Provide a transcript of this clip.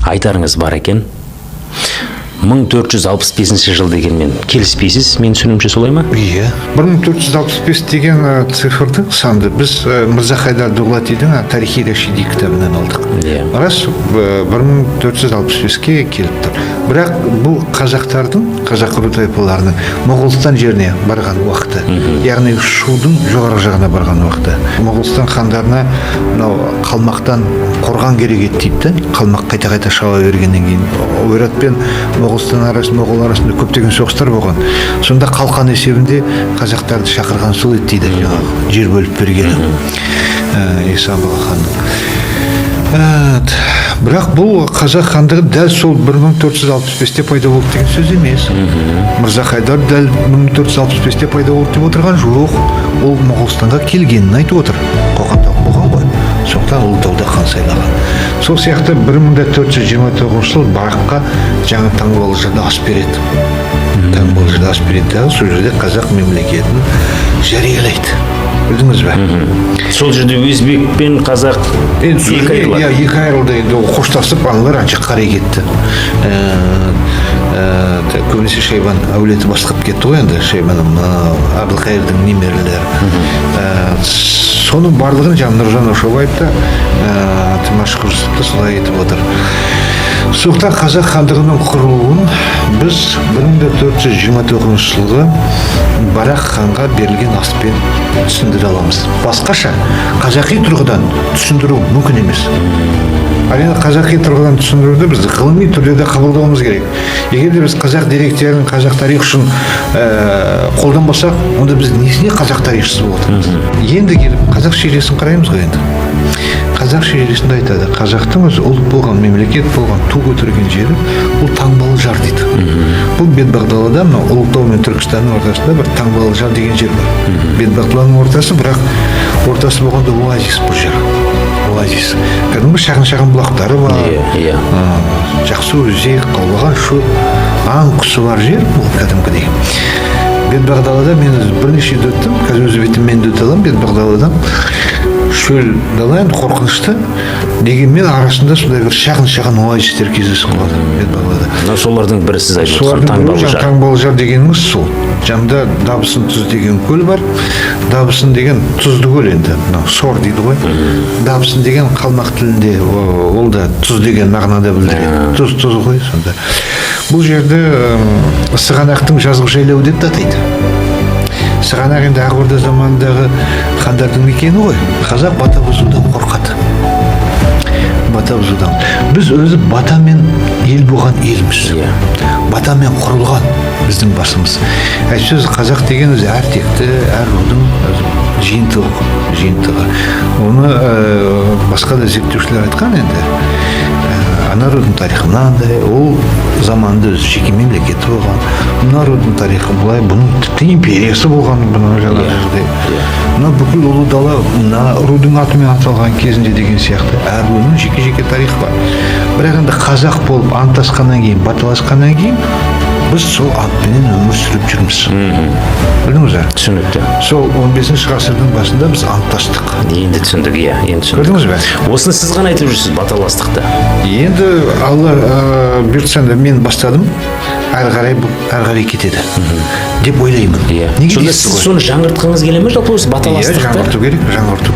айтарыңыз бар екен. 1465 жыл дегенмен келіспейсіз, мен түсінуімше солай ма? Иә. 1465 деген цифрдың санды біз Мырза Хайдар Дулатидің тарихи Рашиди кітабынан алдық. Рас 1465-ке келіп тұр. Бірақ бұл қазақ ру тайпаларының Моғолстан жеріне барған уақыты, яғни Шудың жоғарғы жағына барған уақыты. Моғолстан хандарына қалмақтан қорған керек еді дейді. Қалмақ қайта шала бергеннен кейін Ойрат пен Моғол арасында көптеген соғыстар болған. Сонда қалқан есебінде қазақтарды шақырған сол еді дейді, жер бөліп бергені Исан-Бұға ханның. Бірақ бұл қазақ хандығы дәл сол 1465-те пайда болды деген сөз емес. Мырза Хайдар дәл 1465-те пайда болды деп отырған жоқ. Ол Моғолстанға келгенін айтып отыр. Қоқанда болған ғой. Сондықтан Ұлытауда хан сайлаған. Сол сияқты 1429 жыл Бараққа жаңа Таңбалжыда ас береді. Таңбалжыда ас береді. Сол жерде қазақ мемлекетін жариялайды. Білдіңіз бе? Сол жерде өзбек пен қазақ екі айырылды. Екі айырылды. Қоштасып аналар анша қарай кетті. Көбінесе Шайбан әулеті басқап кетті ғой енді. Шайбан Әбілқайырдың немерелері. Соның барлығын Нұржан Ошабаев та Тимашқұр Жүсіпті солай етіп отыр. Сондықтан қазақ хандығының құрылуын біз 1429 жылғы Барақ ханға берілген аспен түсіндіре аламыз. Басқаша қазақи тұрғыдан түсіндіру мүмкін емес. Әрине қазақи тұрғыдан түсіндіруді біз ғылыми түрде де қабылдауымыз керек. Егер де біз қазақ деректерін қазақ тарих үшін қолданбасақ, онда біз несіне қазақ тарихшысы отырмыз? Енді келіп қазақ шежіресін қараймыз ғой енді. Қазақ шежіресінде айтады, қазақтың өзі ұлт болған, мемлекет болған, ту көтерген жері бұл Таңбалжар дейді. Бұл Бетбағдалада, Ұлытау мен Түркістанның ортасында бір Таңбалжар деген жер бар. Бетбағдаланың ортасы, бірақ ортасы болғанда оазис бұл жер. Оазис. Кәдімгі шағын бұлақтары бар. Жақсы өзек, қалбаған шөп, аң құсы бар жер бұл кәдімгідей. Бетбағдалада мен бірнеше рет өттім, қазір өз бетіммен де өте аламын Бетбағдаладан. Шөл дала енді қорқынышты, дегенмен арасында сондай бір шағын оазистер кездесіп қалады Бетбағдалада. Солардың бірі сіз айтып отырған Таңбалжар дегеніміз сол. Жанында Дабысын тұз деген көл бар. Дабысын деген тұзды көл енді, сор дейді ғой. Дабысын деген қалмақ тілінде ол да тұз деген мағынада білдіреді. Тұз ғой сонда. Бұл жерде Сығанақтың жазғы жайлауы деп те атайды. Сығанақ енді Ақ Орда заманындағы хандардың мекені ғой. Қазақ бата бұзудан қорқады. Бата бұзудан. Біз өзі батамен ел болған елміз. Батамен құрылған біздің басымыз. Сөз қазақ деген өзі әр текті, әр рудың жиынтығы. Оны басқа да зерттеушілер айтқан енді. Ана рудың тарихынан да, ол заманында өзі жеке мемлекеті болған. Мына рудың тарихы бұлай, бұның тіпті империясы болған бұның жаңа жерде. Мына бүкіл ұлы дала мына рудың атымен аталған кезінде деген сияқты әр рудың жеке тарихы бар. Бірақ енді қазақ болып анттасқаннан кейін, баталасқаннан кейін біз сол атпенен өмір сүріп жүрміз. Білдіңіз бе? Түсінікті. Сол 15-ші ғасырдың басында біз анттастық. Енді түсіндік, енді түсіндік. Білдіңіз бе? Осыны сіз ғана айтып жүрсіз, баталастықты. Енді Алла бұйыртса мен бастадым, әрі қарай кетеді деп ойлаймын. Сонда сіз соны жаңғыртқыңыз келе ме, жалпы осы баталастықты? Жаңғырту керек, жаңғырту.